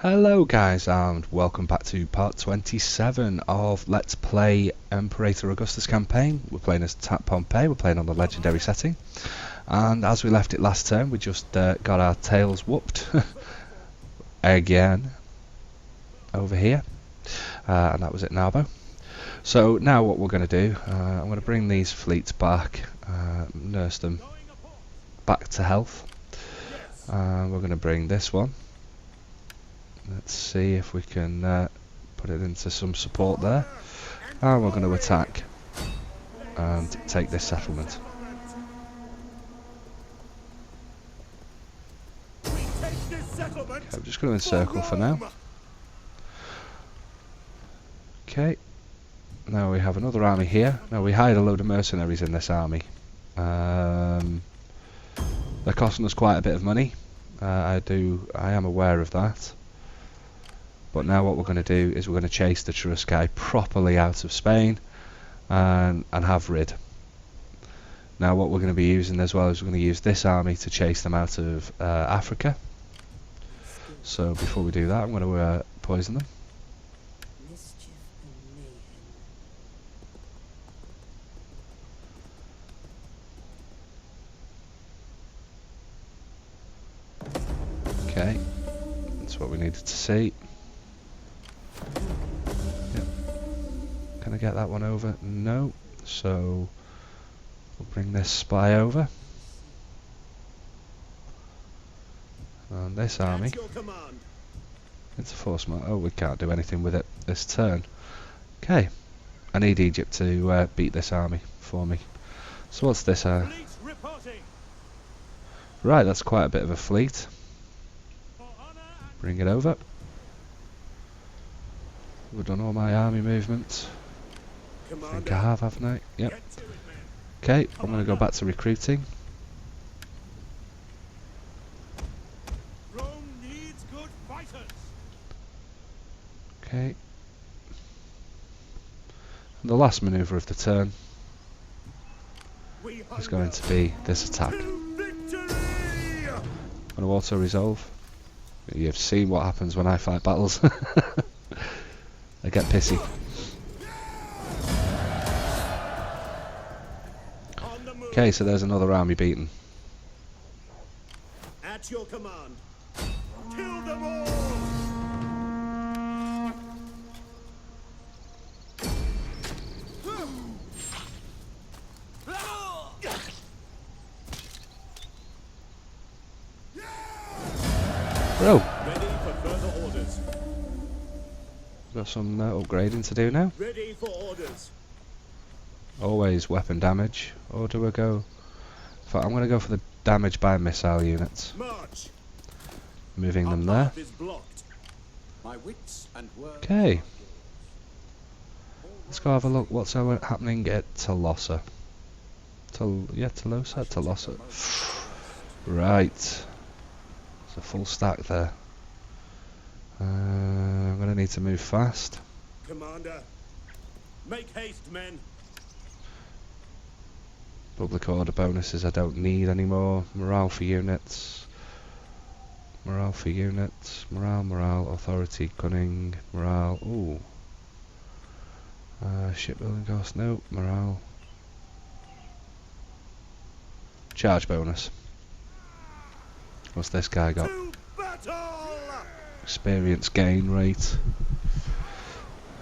Hello guys and welcome back to part 27 of Let's Play Imperator Augustus campaign. We're playing as Pompey, we're playing on the legendary setting, and as we left it last turn we just got our tails whooped again over here, and that was at Narbo. So now what we're going to do, I'm going to bring these fleets back, nurse them back to health, and we're going to bring this one. Let's see if we can put it into some support there. And we're going to attack and take this settlement. Okay, I'm just going to encircle for now. Okay, now we have another army here. Now we hired a load of mercenaries in this army. They're costing us quite a bit of money. I am aware of that. But now what we're going to do is we're going to chase the Cherusci properly out of Spain and have rid. Now what we're going to be using as well is we're going to use this army to chase them out of Africa. So before we do that, I'm going to poison them. Okay, that's what we needed to see. Yep. Can I get that one over? No. So we'll bring this spy over. And this army into force mode. Oh, we can't do anything with it this turn. Okay. I need Egypt to beat this army for me. So what's this? Right, that's quite a bit of a fleet. Bring it over. We've done all my army movements. I think I have, haven't I? Yep. Okay, I'm going to go back to recruiting. Okay. And the last manoeuvre of the turn is going to be this attack. I'm going to auto-resolve. You've seen what happens when I fight battles. I get pissy. Okay, so there's another army beaten. At your command. Kill them all. Bro, Ready for further orders. got some upgrading to do now. Ready for orders. Always weapon damage, or do I go? I'm going to go for the damage by missile units. March. Moving them there. Is blocked. My wits and words. Okay. Let's go have a look what's happening at Tolosa. Tolosa. Right. It's a full stack there. I'm going to need to move fast. Commander. Make haste, men. Public order bonuses I don't need anymore. Morale for units. Morale for units. Morale, authority, cunning, morale. Ooh. Shipbuilding cost, no. Morale. Charge bonus. What's this guy got? Experience gain rate.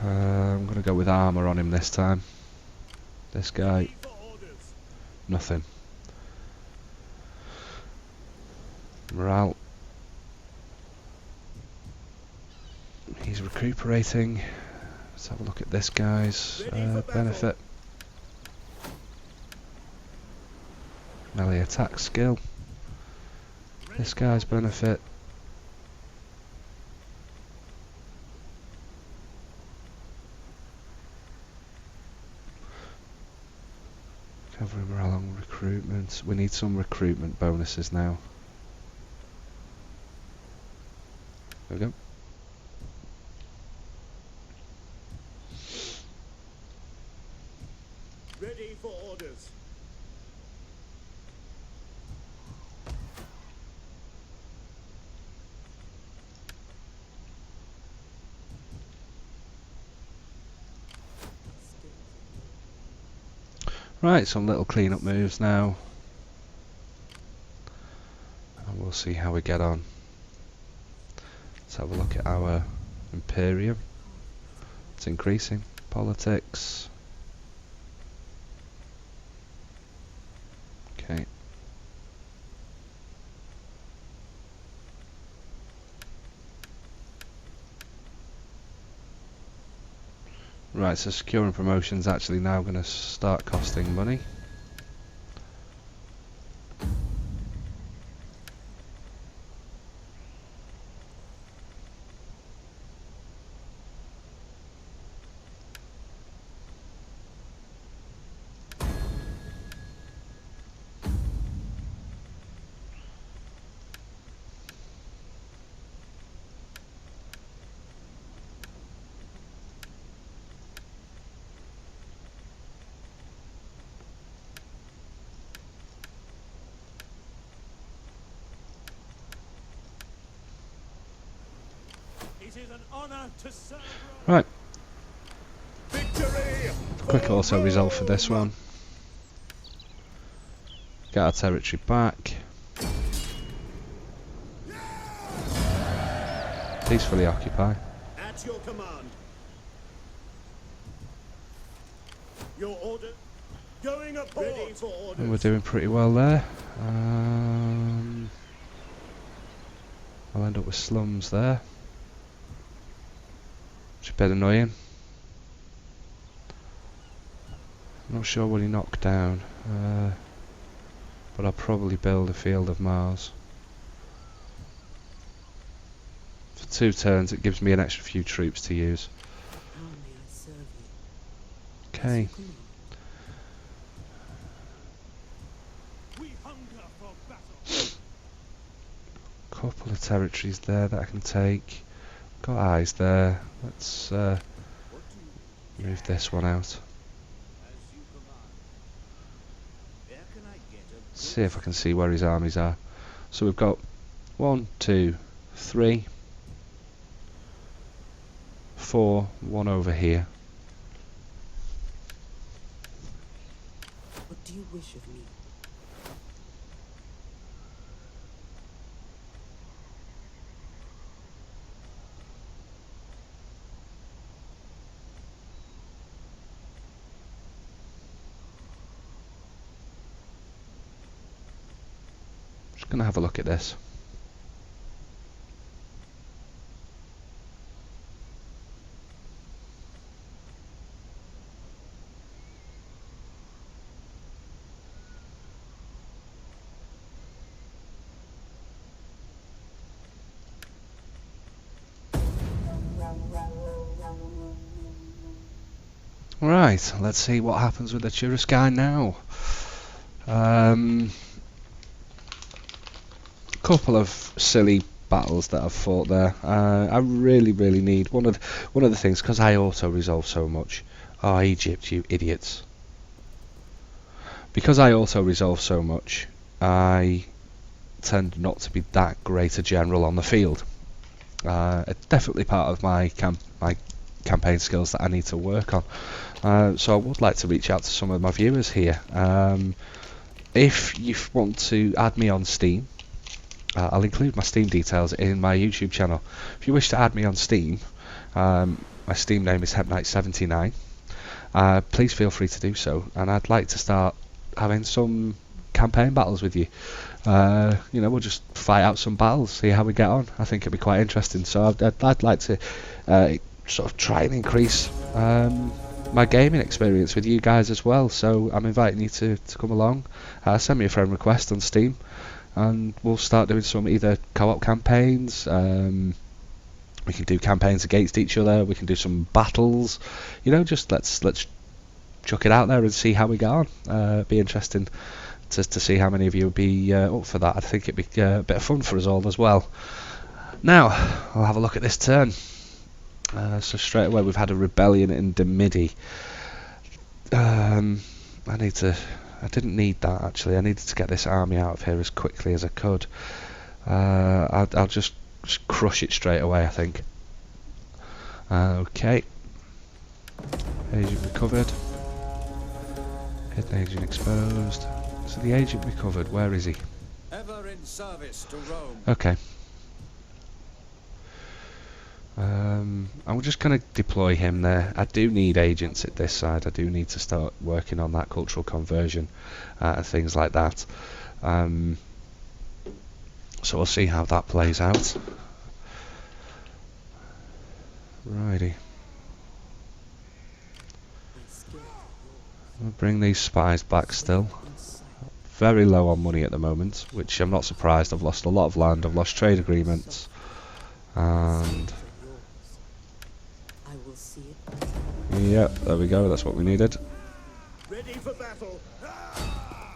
I'm going to go with armour on him this time. This guy. Nothing. Morale. He's recuperating. Let's have a look at this guy's benefit. Melee attack skill. This guy's benefit. Covering morale on recruitment. We need some recruitment bonuses now. There we go. Ready for orders. Right, some little clean-up moves now. And we'll see how we get on. Let's have a look at our Imperium. It's increasing. Politics. Okay. Right, so securing promotion's actually now going to start costing money. It is an honor to serve. Right, Victory! quick also result for this one. Get our territory back. Peacefully occupy. At your command. Your order. Going up. Ready for orders. And we're doing pretty well there. I'll end up with slums there. Which is a bit annoying. I'm not sure what he knocked down. But I'll probably build a field of Mars. For 2 turns it gives me an extra few troops to use. Okay. We hunger for battle. Couple of territories there that I can take. Got eyes there. Let's move this one out. See if I can see where his armies are. So we've got 1, 2, 3, 4, 1 over here. What do you wish of me? Just gonna have a look at this. Right, let's see what happens with the Cherusci now. Couple of silly battles that I've fought there. I really need one of the things, because I auto resolve so much. Oh, Egypt, you idiots! Because I auto resolve so much, I tend not to be that great a general on the field. It's definitely part of my campaign skills that I need to work on. So I would like to reach out to some of my viewers here. If you want to add me on Steam, I'll include my Steam details in my YouTube channel. If you wish to add me on Steam, my Steam name is HempKnight79. Please feel free to do so, and I'd like to start having some campaign battles with you. You know, we'll just fight out some battles, see how we get on. I think it'd be quite interesting. So I'd like to sort of try and increase my gaming experience with you guys as well. So I'm inviting you to come along. Send me a friend request on Steam, and we'll start doing some either co-op campaigns. We can do campaigns against each other. We can do some battles. You know, just let's chuck it out there and see how we get on. Be interesting to see how many of you would be up for that. I think it'd be a bit of fun for us all as well. Now, I'll have a look at this turn. So straight away we've had a rebellion in Demidi. I didn't need that actually. I needed to get this army out of here as quickly as I could. I'll just crush it straight away, I think. Okay. Asia recovered. Hidden agent exposed. So the agent we covered, where is he? Ever in service to Rome. Okay. I'm just going to deploy him there. I do need agents at this side. I do need to start working on that cultural conversion and things like that. So we'll see how that plays out. Righty. We'll bring these spies back still. Very low on money at the moment, which I'm not surprised. I've lost a lot of land, I've lost trade agreements, and yep, there we go, that's what we needed. Ready for battle.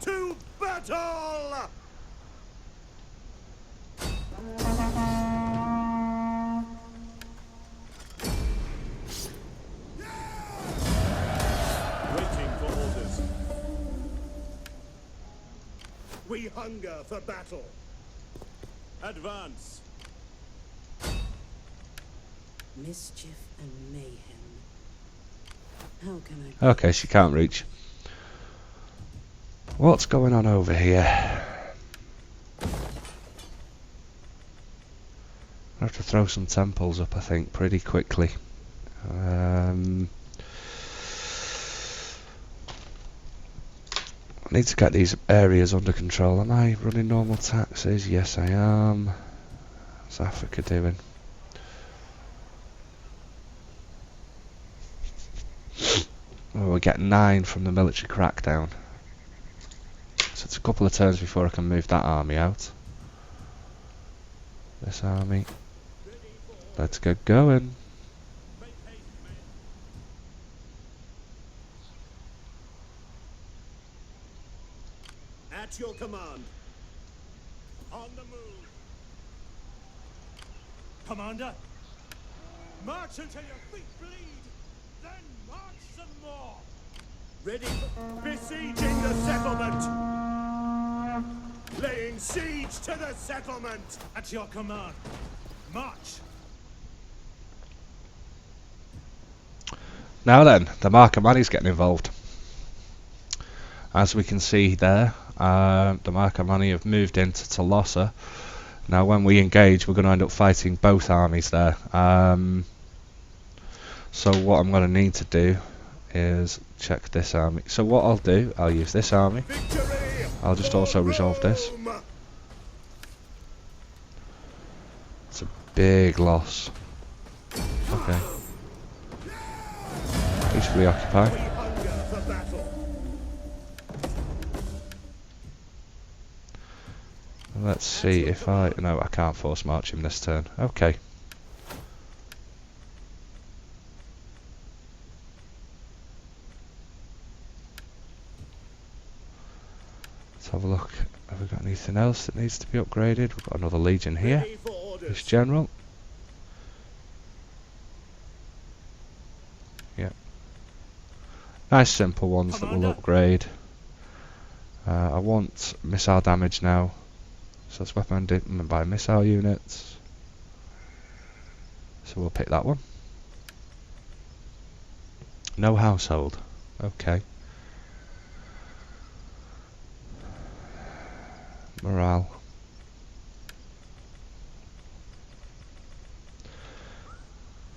To battle! Waiting for orders. We hunger for battle. Advance. Mischief and mayhem. How can I? Okay, she can't reach. What's going on over here? I have to throw some temples up, I think, pretty quickly. I need to get these areas under control. Am I running normal taxes? Yes, I am. What's Africa doing? Oh, we're getting 9 from the military crackdown. So it's a couple of turns before I can move that army out. This army. Let's get going. At your command. On the move. Commander, march until your feet bleed, then march some more. Ready for besieging the settlement. Laying siege to the settlement. At your command. March. Now then, the Marcomanni's getting involved. As we can see there, the Marcomanni have moved into Tolosa. Now when we engage, we're going to end up fighting both armies there. So what I'm going to need to do is check this army. So what I'll do, I'll use this army. Victory. I'll just also resolve this. Rome. It's a big loss. Okay. Peacefully occupy. We hunger for battle. Let's see if I... No, I can't force march him this turn. Okay. Let's have a look. Have we got anything else that needs to be upgraded? We've got another legion here. Ready for orders. This general. Yep. Nice simple ones that will Commander. upgrade. I want missile damage now. So it's weaponed by missile units. So we'll pick that one. No household. Okay. Morale.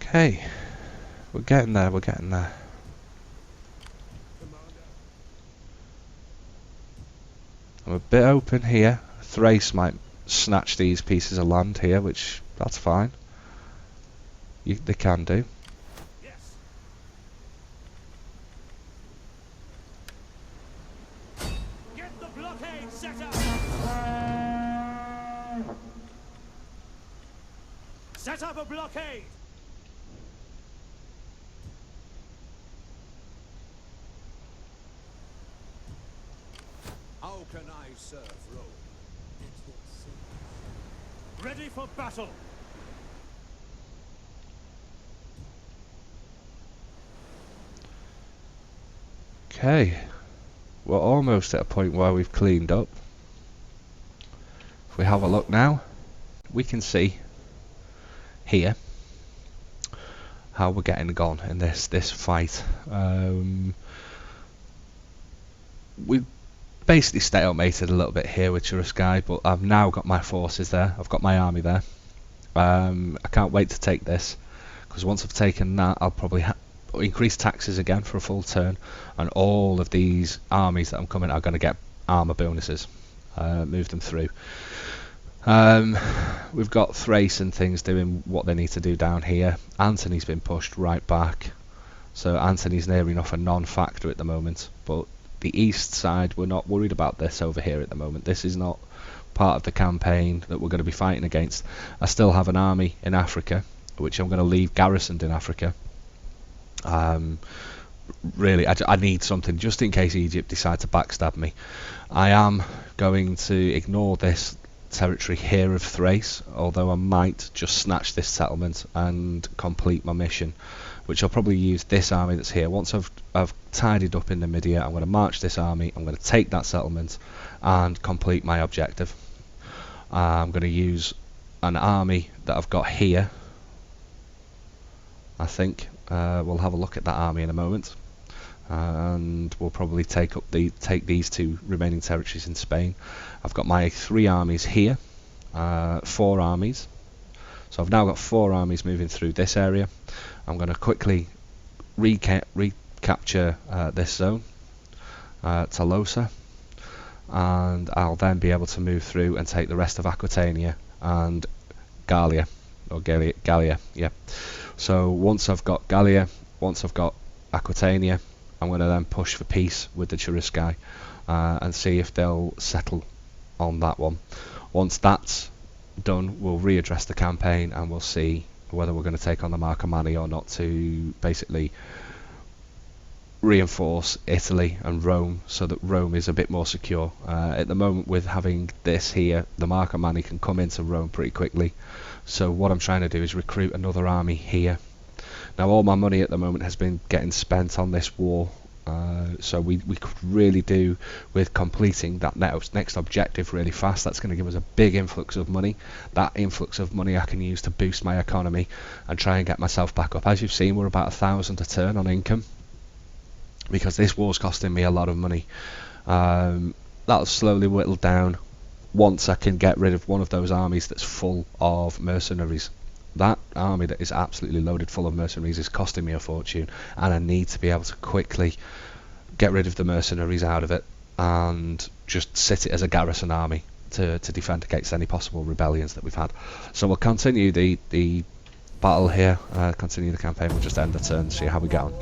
Okay. We're getting there, we're getting there. I'm a bit open here. Thrace might snatch these pieces of land here, which that's fine. They can do. Yes. Get the blockade set up. Set up a blockade. How can I serve Rome? Ready for battle. Okay. We're almost at a point where we've cleaned up. If we have a look now, we can see here how we're getting on in this fight. we basically stalemated a little bit here with Cheruskai, but I've now got my forces there. I've got my army there. I can't wait to take this, because once I've taken that, I'll probably increase taxes again for a full turn, and all of these armies that I'm coming are going to get armor bonuses. Move them through. We've got Thrace and things doing what they need to do down here. Antony's been pushed right back, so Antony's near enough a non-factor at the moment, but the east side, we're not worried about this over here at the moment. This is not part of the campaign that we're going to be fighting against. I still have an army in Africa, which I'm going to leave garrisoned in Africa. Really, I need something just in case Egypt decide to backstab me. I am going to ignore this territory here of Thrace, although I might just snatch this settlement and complete my mission, which I'll probably use this army that's here. Once I've tidied up in the Midia, I'm going to march this army, I'm going to take that settlement and complete my objective. I'm going to use an army that I've got here. I think we'll have a look at that army in a moment, and we'll probably take these two remaining territories in Spain. I've got my 3 armies here, 4 armies, so I've now got 4 armies moving through this area. I'm going to quickly recapture this zone, Tolosa, and I'll then be able to move through and take the rest of Aquitania and Gallia, or Gallia, yeah. So once I've got Gallia, once I've got Aquitania, I'm going to then push for peace with the Cheruskai and see if they'll settle on that one. Once that's done, we'll readdress the campaign and we'll see whether we're going to take on the Marcomanni or not, to basically reinforce Italy and Rome so that Rome is a bit more secure. At the moment, with having this here, the Marcomanni can come into Rome pretty quickly. So what I'm trying to do is recruit another army here. Now all my money at the moment has been getting spent on this war, so we could really do with completing that next objective really fast. That's going to give us a big influx of money. That influx of money I can use to boost my economy and try and get myself back up. As you've seen, we're about 1,000 a turn on income, because this war's costing me a lot of money. That'll slowly whittle down once I can get rid of one of those armies that's full of mercenaries. That army that is absolutely loaded full of mercenaries is costing me a fortune, and I need to be able to quickly get rid of the mercenaries out of it and just sit it as a garrison army to defend against any possible rebellions that we've had. So we'll continue the battle here, continue the campaign. We'll just end the turn and see how we get on.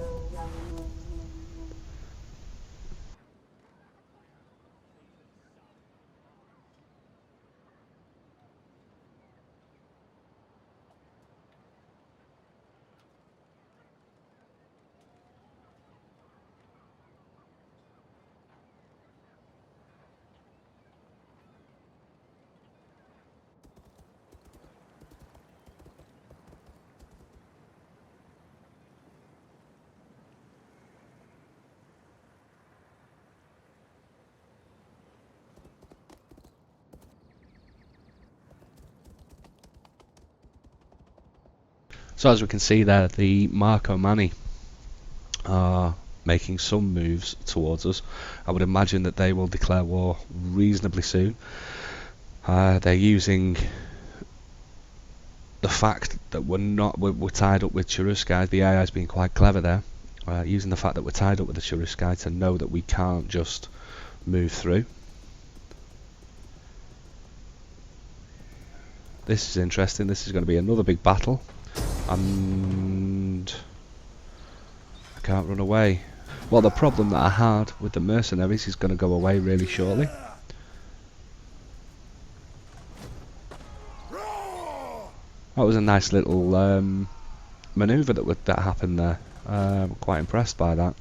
So as we can see there, the Marcomanni are making some moves towards us. I would imagine that they will declare war reasonably soon. They're using the fact that we're tied up with Cheruskai. The AI has been quite clever there, using the fact that we're tied up with the Cheruskai to know that we can't just move through. This is interesting. This is going to be another big battle, and I can't run away. Well, the problem that I had with the mercenaries is going to go away really shortly. That was a nice little manoeuvre that happened there. I'm quite impressed by that.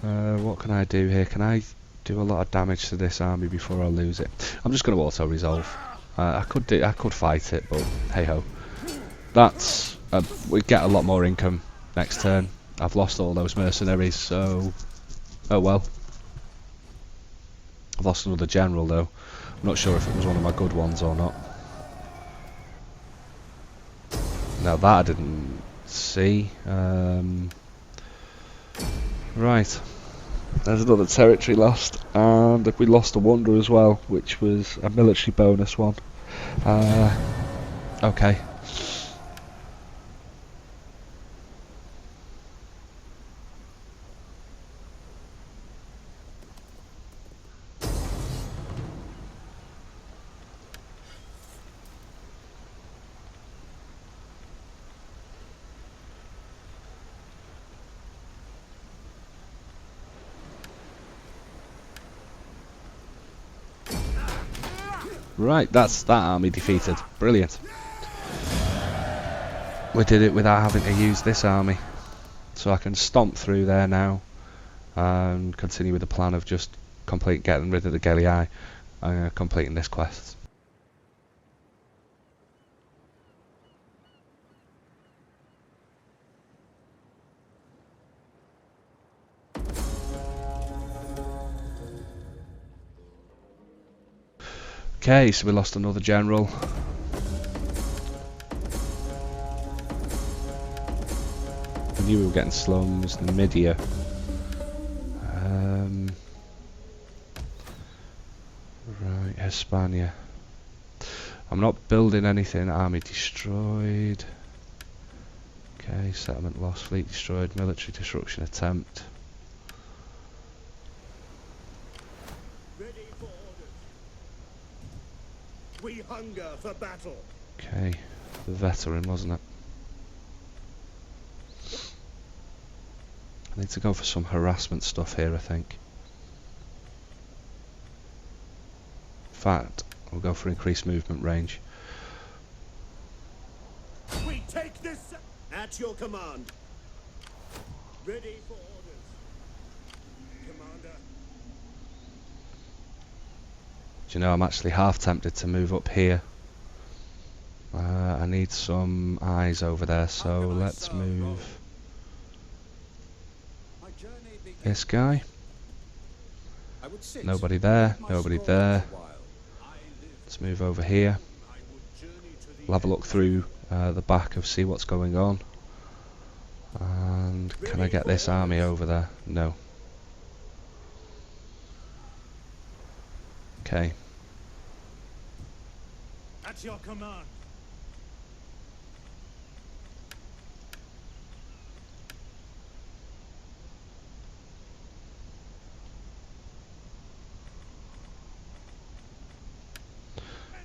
What can I do here? Can I do a lot of damage to this army before I lose it? I'm just going to auto-resolve. I could fight it, but hey ho. That's we get a lot more income next turn. I've lost all those mercenaries, so oh well. I've lost another general though. I'm not sure if it was one of my good ones or not. Now that I didn't see. Right. There's another territory lost, and we lost a wonder as well, which was a military bonus one. Okay. Right, that's that army defeated. Brilliant. We did it without having to use this army. So I can stomp through there now and continue with the plan of just getting rid of the Galii and completing this quest. Okay, so we lost another general. I knew we were getting slums, Numidia. Right, Hispania. I'm not building anything. Army destroyed. Okay, settlement lost, fleet destroyed, military destruction attempt. Ready for orders. We hunger for battle. Okay, the veteran, wasn't it? I need to go for some harassment stuff here, I think. In fact, we'll go for increased movement range. We take this at your command. Ready for orders. Commander. Do you know, I'm actually half tempted to move up here. I need some eyes over there, so let's move My journey begins. this guy. I would sit Nobody there, my nobody scroll there. for a while. Let's move over here. I would journey to the We'll have a look through the back of see what's going on. And can I get this army over there? No. Okay. At your command.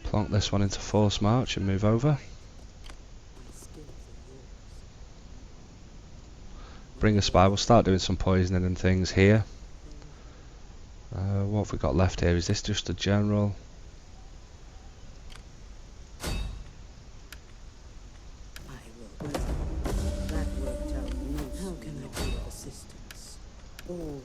Plonk this one into force march and move over. My skills are yours. Bring a spy. We'll start doing some poisoning and things here. What have we got left here? Is this just a general? I will. Well, that worked out. How can I be of assistance? Or more?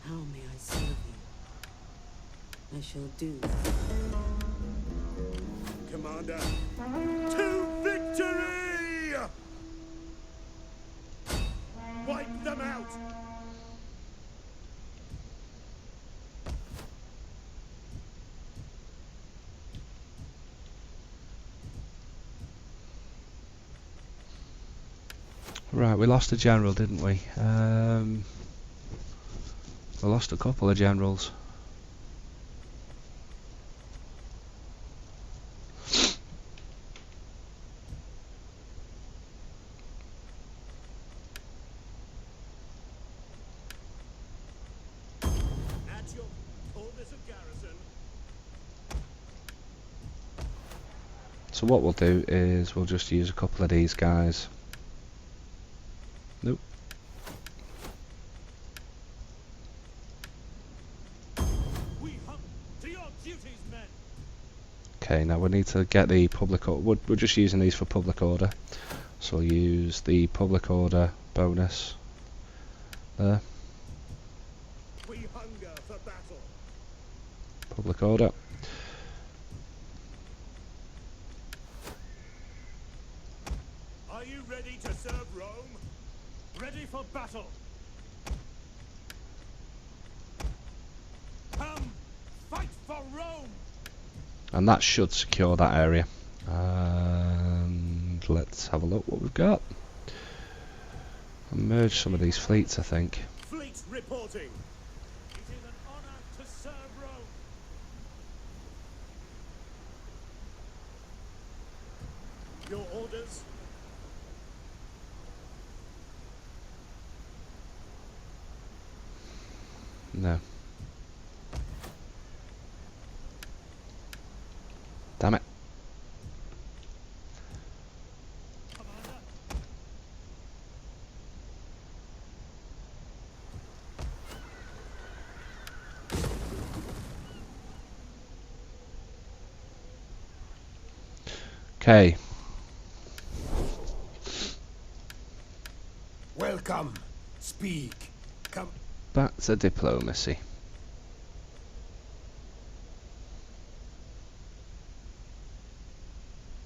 How may I serve you? I shall do. Commander. To victory! Wipe them out! Right, we lost a general, didn't we? We lost a couple of generals. At your call this a garrison. So what we'll do is we'll just use a couple of these guys. Nope. We hum to your duties, men. Okay, now we need to get the public order. We're just using these for public order. So we'll use the public order bonus there. We hunger for battle. Public order. Are you ready to serve Rome? Ready for battle. Come, fight for Rome. and that should secure that area. And let's have a look what we've got. I'll merge some of these fleets, I think. Fleet reporting. It is an honor to serve Rome. Your orders? No. Damn it. Commander? Okay. Welcome. Speak. Come. Back to diplomacy.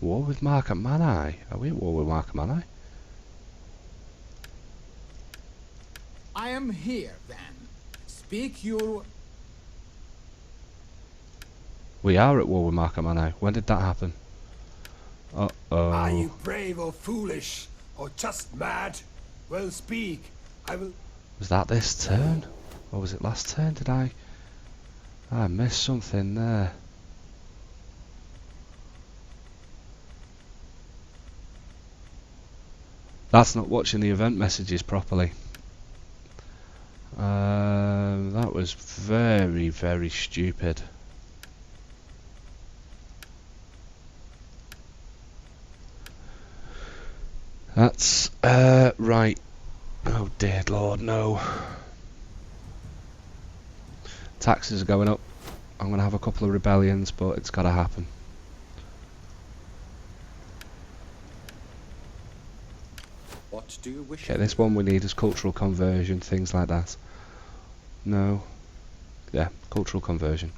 War with Mark at Manai. Are we at war with Mark at Manai? I am here, then. Speak your... We are at war with Mark at Manai. When did that happen? Are you Uh-oh. brave or foolish, or just mad? Well, speak. I will... Was that this turn? Or was it last turn? Did I missed something there. That's not watching the event messages properly. That was very, very stupid. That's right. Oh dear Lord, no. Taxes are going up. I'm going to have a couple of rebellions, but it's got to happen. What do you wish? Okay, this one we need is cultural conversion, things like that. No. Yeah, cultural conversion.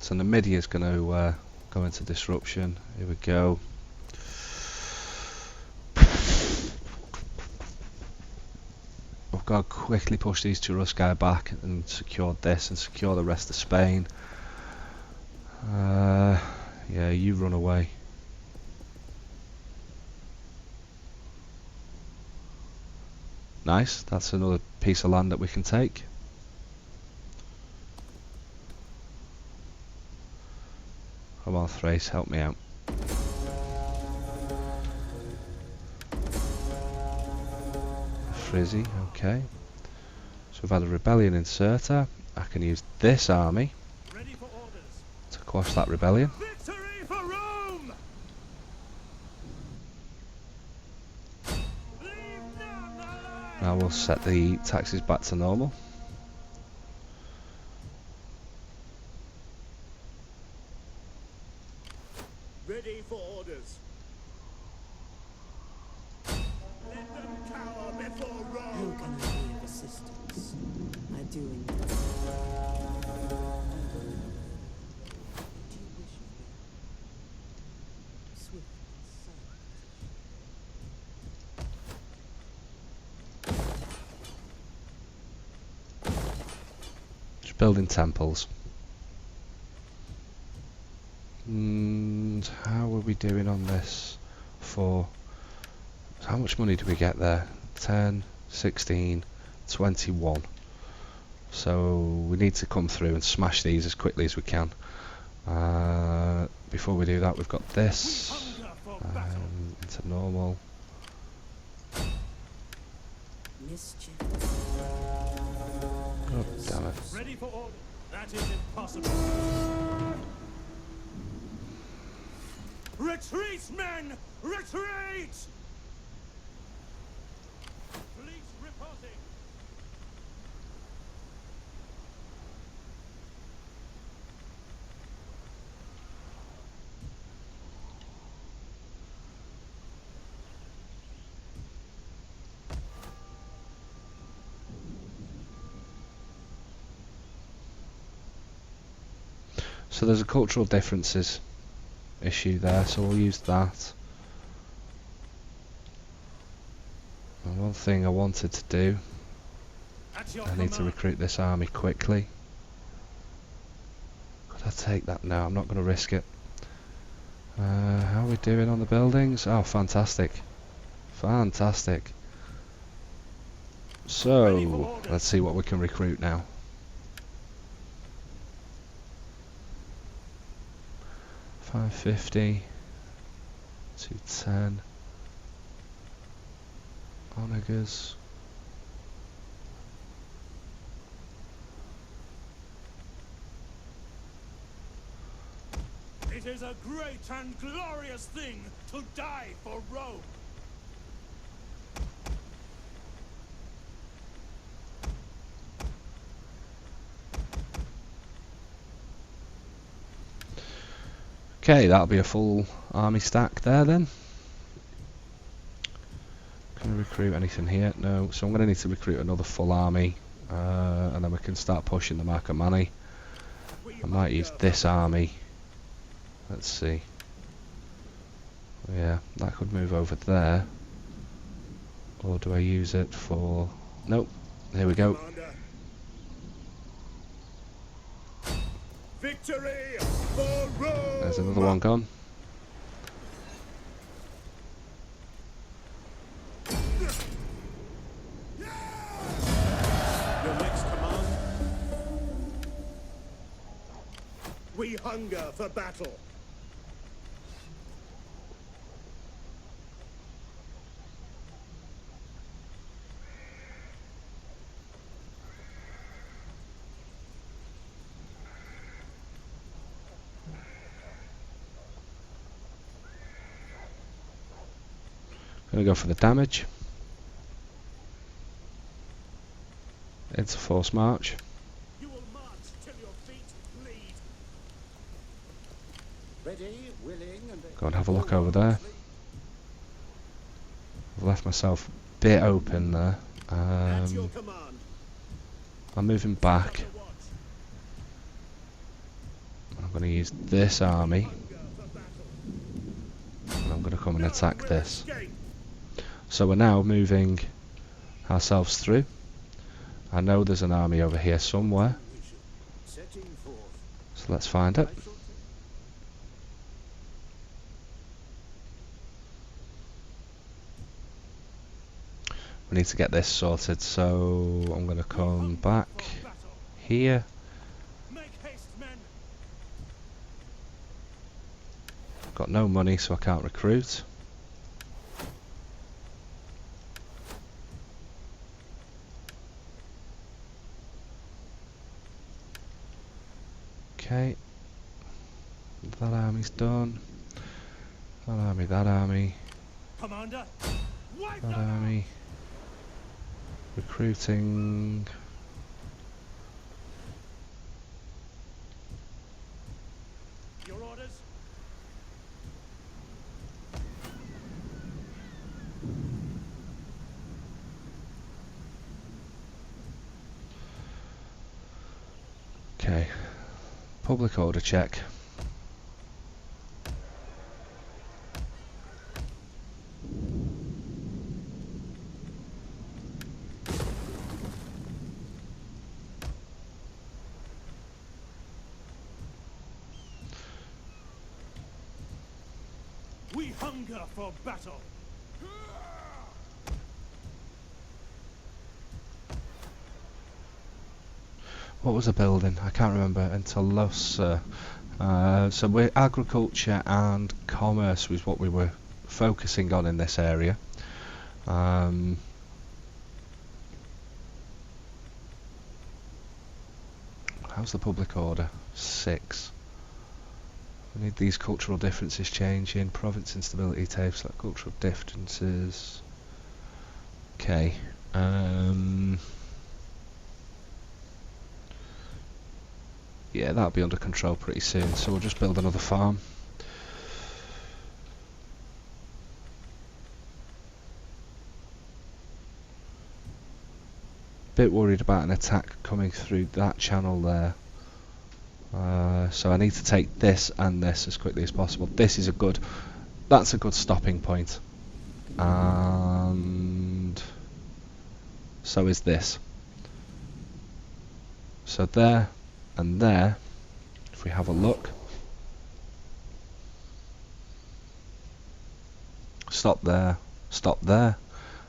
So Numidia is going to go into disruption. Here we go. I've got to quickly push these two Ruskai back and secure this and secure the rest of Spain. Yeah, you run away. Nice, that's another piece of land that we can take. Come on, Thrace, help me out. Frizzy, okay. So we've had a rebellion in Cirta. I can use this army Ready for orders. to quash that rebellion. Victory for Rome! Leave none alive! Now we'll set the taxes back to normal. Ready for orders. Let them cower before How Rome! can I be of assistance? I do indeed. What do you wish of me? Swift and silent. Just building temples. And how are we doing on this? For how much money do we get there? 10, 16, 21. So we need to come through and smash these as quickly as we can. Before we do that, we've got this Hunger for battle! into normal. Mischief. God damn it. Ready for orders. That is impossible. Retreat, men! Retreat! Fleet reporting. So there's a cultural differences issue there, so we'll use that. And one thing I wanted to do, At your I need to command. recruit this army quickly. Could I take that? No, I'm not going to risk it. How are we doing on the buildings? Oh, fantastic. Fantastic. So, let's see what we can recruit now. $550, $210, onagers. It is a great and glorious thing to die for Rome. Okay, that'll be a full army stack there then. Can we recruit anything here? No, so I'm going to need to recruit another full army, and then we can start pushing the Marcomanni. I might use this army. Let's see. Yeah, that could move over there. Or do I use it for... Nope, here we go. Commander. Victory for Rome! There's another one gone. Your next command? We hunger for battle. Gonna go for the damage. It's a forced march. You will march till your feet bleed. Ready, willing, and Go and have a look over there. I've left myself a bit open there. At your command. I'm moving back. The watch. I'm going to use this army, Hunger for battle. and I'm going to come and attack None will this. escape. So we're now moving ourselves through. I know there's an army over here somewhere, setting forth. so let's find it. We need to get this sorted, so I'm going to come back For battle. here. Make haste, men. Got no money, so I can't recruit. Okay, that army's done. That army, Commander, wipe that them out. army. Recruiting. Your orders? Okay, public order check. We hunger for battle. What was the building? I can't remember until Losa. So we're agriculture and commerce was what we were focusing on in this area. How's the public order? 6. We need these cultural differences changing. Province instability tape, select cultural differences. Okay. Yeah, that'll be under control pretty soon, so we'll just build another farm. Bit worried about an attack coming through that channel there. So I need to take this and this as quickly as possible. This is that's a good stopping point. And so is this. So there and there, if we have a look, stop there, stop there,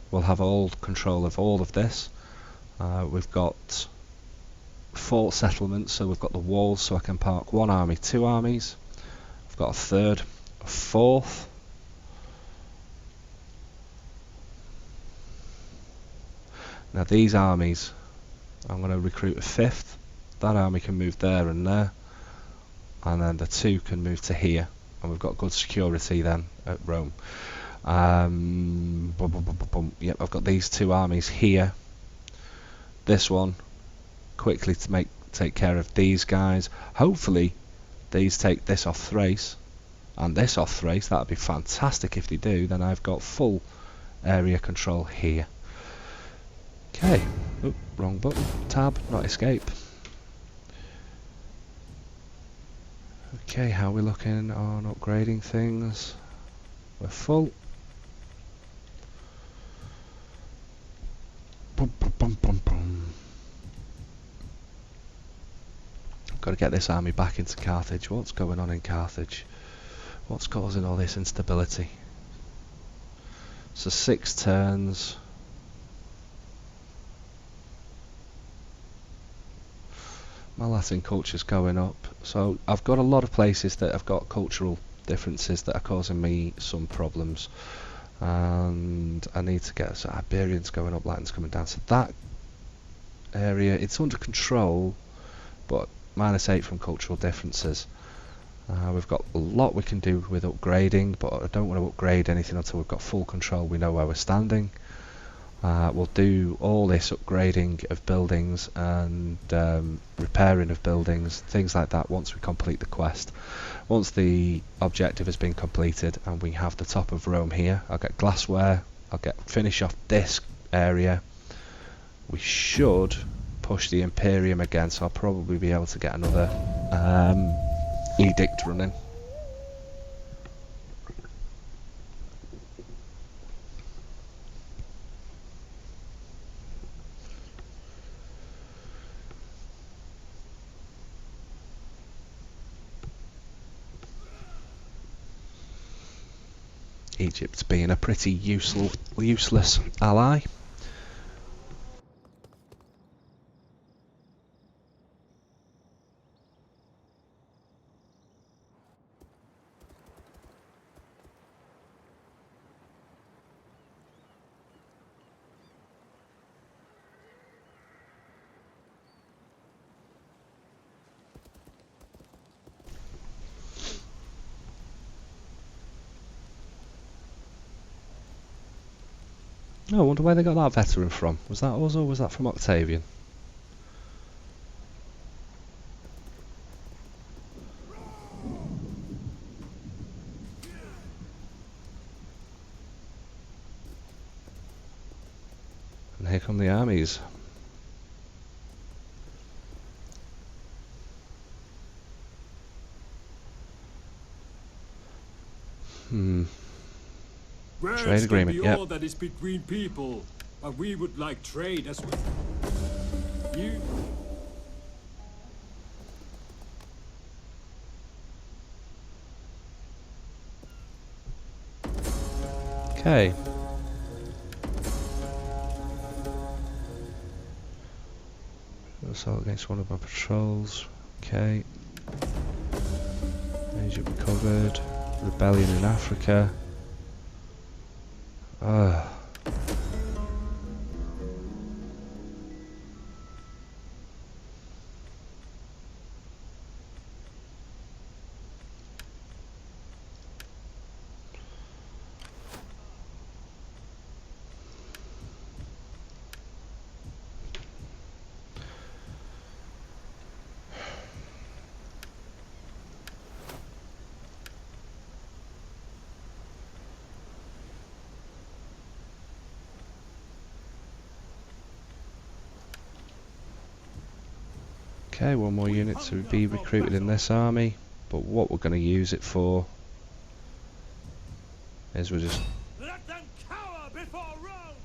we'll have all control of all of this. We've got fort settlements, so we've got the walls, so I can park 1 army, 2 armies. I've got a 3rd, a 4th. Now these armies, I'm going to recruit a 5th. That army can move there and there, and then the 2 can move to here, and we've got good security then at Rome. Yep, I've got these 2 armies here. This one quickly to take care of these guys. Hopefully these take this off Thrace and this off Thrace. That'd be fantastic if they do. Then I've got full area control here. Okay. Oop, wrong button. Tab, not escape. Okay, how are we looking on upgrading things? We're full. Boom, boom, boom, boom, boom. Got to get this army back into Carthage. What's going on in Carthage? What's causing all this instability? So 6 turns. My Latin culture's going up. So I've got a lot of places that have got cultural differences that are causing me some problems. And I need to get, so Iberians going up, Latin's coming down. So that area, it's under control, but -8 from cultural differences. We've got a lot we can do with upgrading, but I don't want to upgrade anything until we've got full control, we know where we're standing. We'll do all this upgrading of buildings and repairing of buildings, things like that, once we complete the quest. Once the objective has been completed and we have the top of Rome here, I'll get glassware, finish off this area. We should push the Imperium again, so I'll probably be able to get another edict running. Egypt being a pretty useless ally. Oh, I wonder where they got that veteran from. Was that us or was that from Octavian? And here come the armies. Trade agreement, yep. All that is between people, but we would like trade as well. You. Okay. Assault against one of my patrols. Okay. Asia recovered. Rebellion in Africa. Okay, one more unit to be recruited in this army, but what we're going to use it for is we're just... Let them cower before Rome!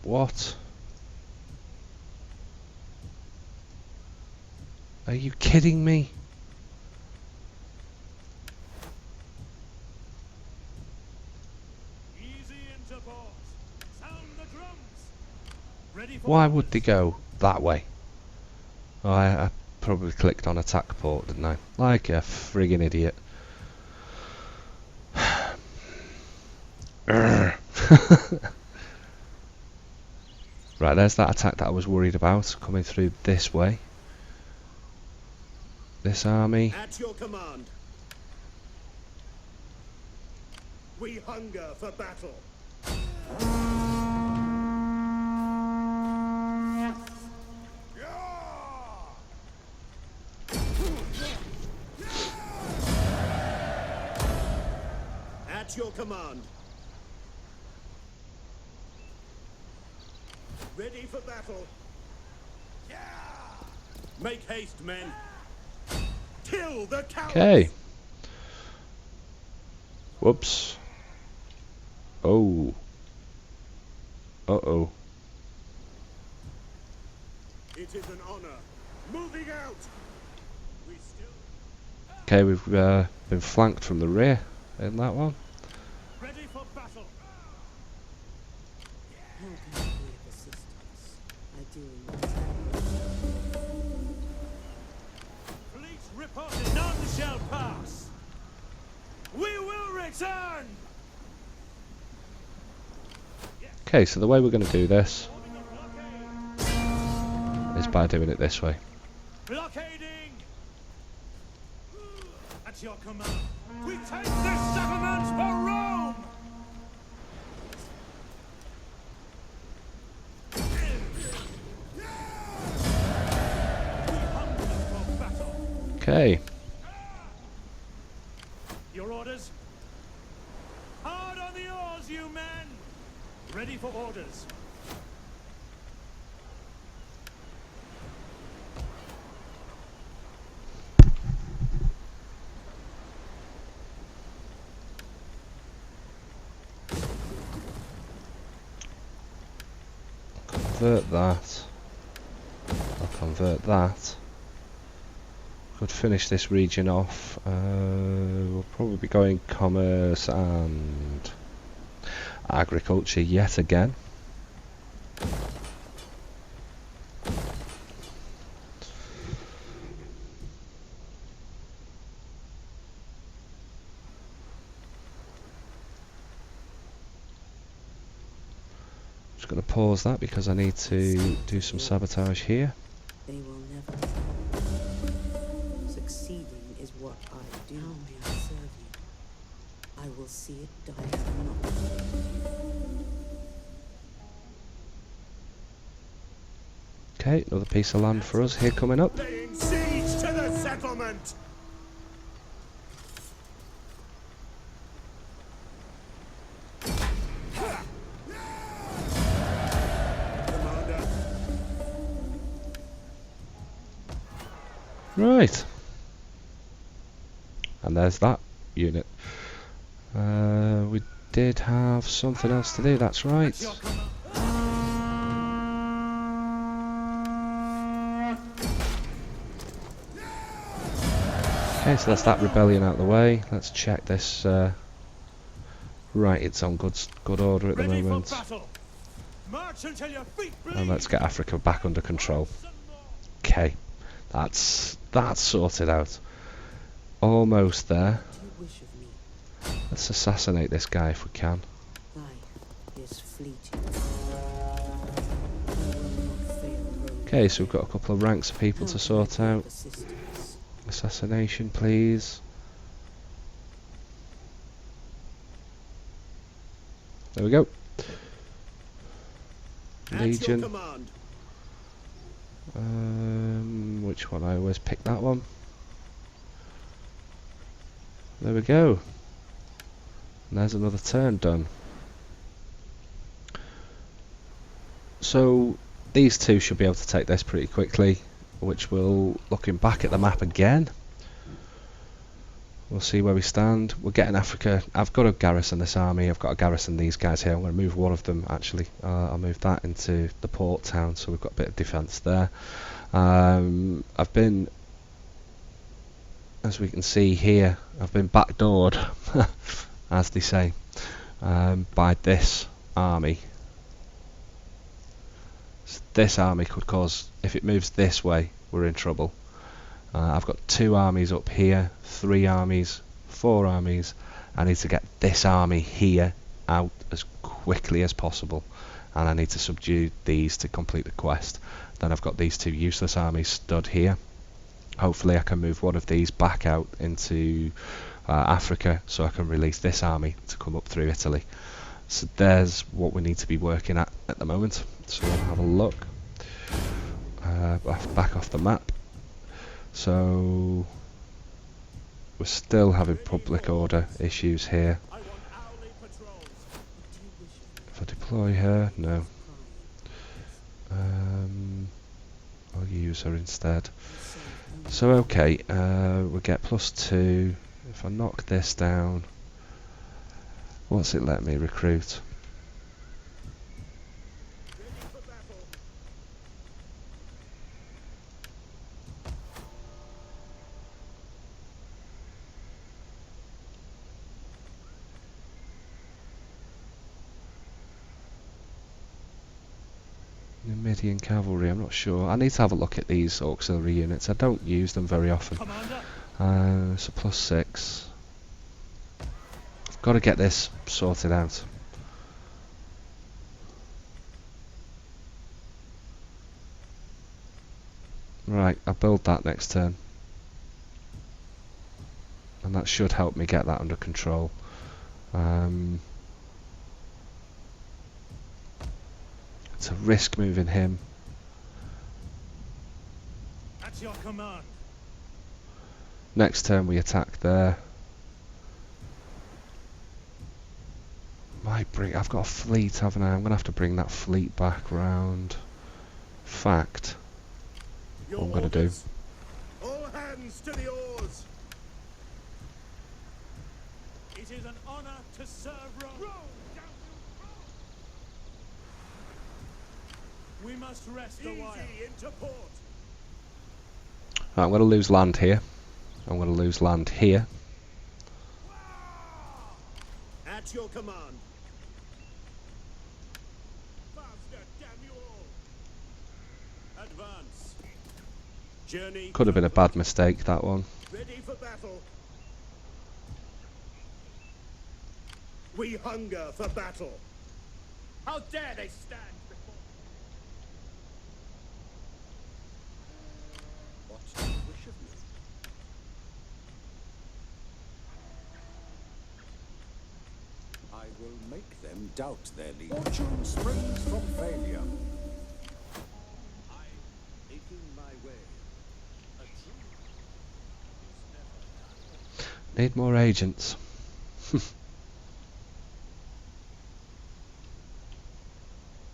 What? Are you kidding me? Easy into port. Sound the drums. Ready for Why orders. would they go that way? Oh, I probably clicked on attack port, didn't I? Like a friggin' idiot. Right, there's that attack that I was worried about, coming through this way. This army. At your command. We hunger for battle. At your command. Ready for battle. Make haste, men. Kill the cowards. Okay. Whoops. Oh. Uh-oh. It is an honor. Moving out. We still Okay, we've been flanked from the rear in that one. Ready for battle. How can I be of assistance? I do not. Fleets reported none shall pass. We will return. Okay, so the way we're going to do this Forming a blockade. is by doing it this way. Blockading. At your command. We take this settlement for Rome. We hunger for battle. Okay. Your orders? Hard on the oars, you men! Ready for orders. Convert that. I'll convert that. Could finish this region off. We'll probably be going commerce and agriculture yet again. Just going to pause that because I need to do some sabotage here. They will never. Succeeding is what I do. How may I serve you? I will see it die. I have not. Okay, another piece of land for us here coming up. laying siege to the settlement. Commander. Right. And there's that unit. We did have something else to do, that's At right. your command. Okay, so that's that rebellion out of the way. Let's check this. Right, it's on good order at the Ready for moment. battle. March until your feet bleed. And let's get Africa back under control. Some more. Okay, that's sorted out. Almost there. What do you wish of me? Let's assassinate this guy if we can. Life is fleeting. I will not fail Rome. Okay, so we've got a couple of ranks of people How to can I sort be of out. assistance? Assassination, please. There we go. At your Legion. command. Which one? I always pick that one. There we go. And there's another turn done. So these two should be able to take this pretty quickly, which will, looking back at the map again, we'll see where we stand. We're getting Africa. I've got to garrison this army. I've got to garrison these guys here. I'm going to move one of them actually. I'll move that into the port town, so we've got a bit of defence there. I've been, as we can see here, I've been backdoored, as they say, by this army. So this army could cause, if it moves this way, we're in trouble. I've got 2 armies up here, 3 armies, 4 armies. I need to get this army here out as quickly as possible, and I need to subdue these to complete the quest. Then I've got these 2 useless armies stood here. Hopefully I can move one of these back out into Africa, so I can release this army to come up through Italy. So there's what we need to be working at the moment. So we'll have a look back off the map. So we're still having public order issues here. I want hourly patrols. If I deploy her, no. I'll use her instead. So okay, we get +2. If I knock this down, what's it let me recruit? Ready for battle. Numidian cavalry, I'm not sure. I need to have a look at these auxiliary units. I don't use them very often. Commander. So +6. I've got to get this sorted out. Right, I'll build that next turn. And that should help me get that under control. It's a risk moving him. At your command. Next turn we attack there. I've got a fleet, haven't I? I'm going to have to bring that fleet back round. Fact. Your What I'm going to do. orders. All hands to the oars. It is an honor to serve Rome. We must rest a while. Easy into port. Right, I'm going to lose land here. I'm going to lose land here. At your command. Faster, damn you all. Advance. Journey. Could have been a bad mistake, that one. Ready for battle. We hunger for battle. How dare they stand before me? What do you wish of me? I will make them doubt their leader. Fortune springs from failure. I making my way. A dream is never Need more agents.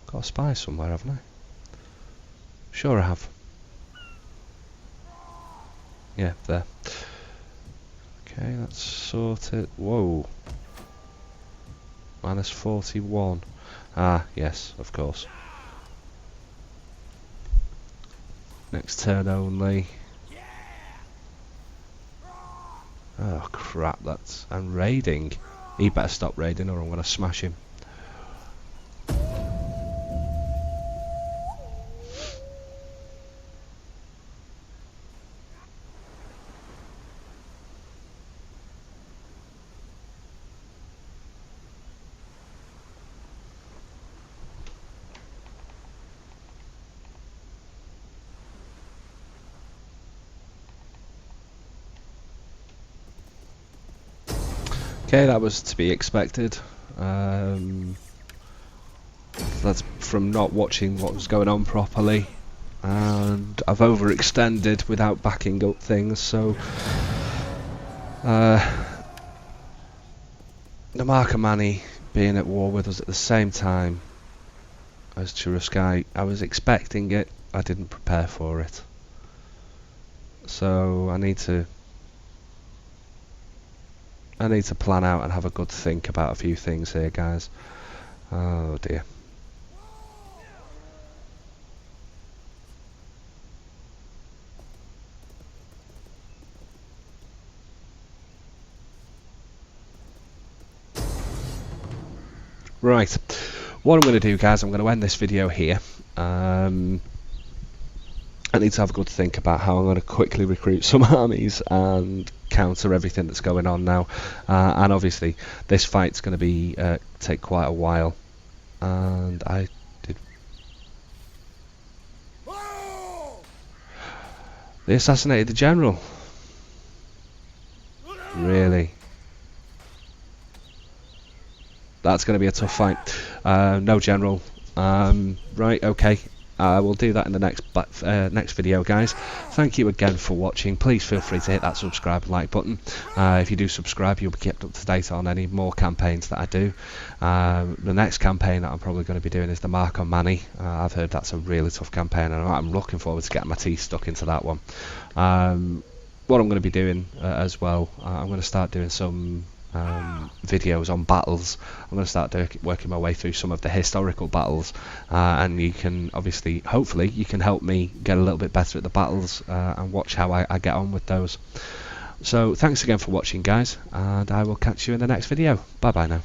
Got a spy somewhere, haven't I? Sure I have. Yeah, there. Okay, let's sort it. Whoa. -41. Ah, yes, of course. Next turn only. Oh crap, that's... and raiding. He better stop raiding or I'm going to smash him. Okay, that was to be expected. That's from not watching what was going on properly, and I've overextended without backing up things, so the Marcomanni being at war with us at the same time as Cheruskite. I was expecting it, I didn't prepare for it. So I need to plan out and have a good think about a few things here, guys. Oh dear. Right, what I'm going to do, guys, I'm going to end this video here. I need to have a good think about how I'm going to quickly recruit some armies and counter everything that's going on now. And obviously, this fight's going to be take quite a while. And I did. They assassinated the general. Really? That's going to be a tough fight. No general. Right, okay. We'll do that in the next video, guys. Thank you again for watching. Please feel free to hit that subscribe and like button. If you do subscribe, you'll be kept up to date on any more campaigns that I do. The next campaign that I'm probably going to be doing is the Mark on Manny. I've heard that's a really tough campaign, and I'm looking forward to getting my teeth stuck into that one. What I'm going to be doing as well, I'm going to start doing some videos on battles. I'm going to start working my way through some of the historical battles, and you can obviously, hopefully, you can help me get a little bit better at the battles and watch how I get on with those. So thanks again for watching, guys, and I will catch you in the next video. Bye bye now.